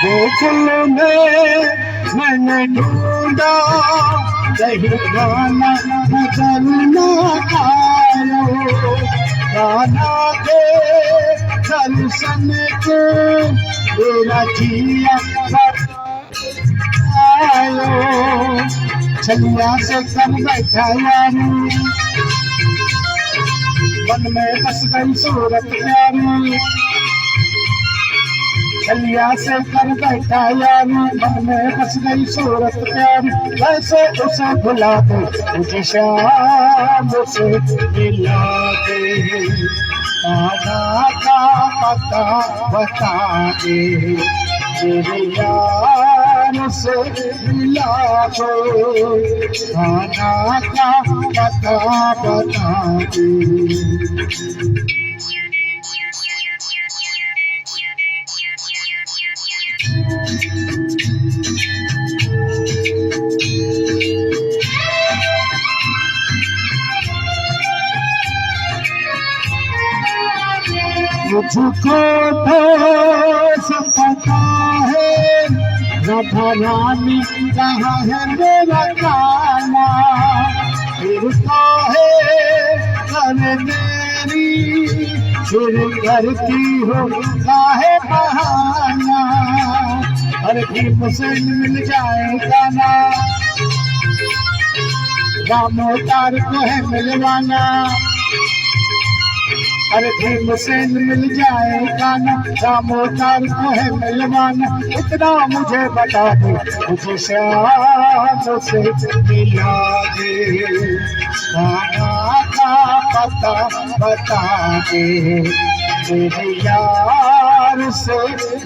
गोकुल में मैंने ढूंढा, कहीं गाना नजर न आयो। गाना के दर्शन को मेरा जिया आयो। छलिया से कर बैठा यारी, मन में बस गई सूरत प्यारी। छलिया से कर बैठा यारी, मन में बस गई सूरत प्यारी। वैसे उसे भुला दे, मुझे शाम से मिला दे। काना का पता बता दे, मेरे यार से मिला दे। काना का पता बता दे। मुझको तो सब पता है, राधा रानी कहाँ है मेरा काना। फिर तो है कर मेरी, फिर करती हो काहे बहाना। हर भीम से मिल जाएगा ना, रामोतार को है मिलवाना। हर भीम से मिल जाएगा ना, रामोतार को है मिलवाना। इतना मुझे बता दे, मुझे श्याम से मिला दे। काना का पता बता दे, मेरे यार से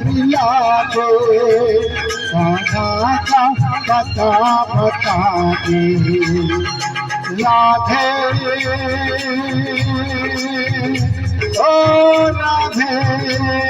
मिला दे। काना का पता बता दे। राधे ओ राधे।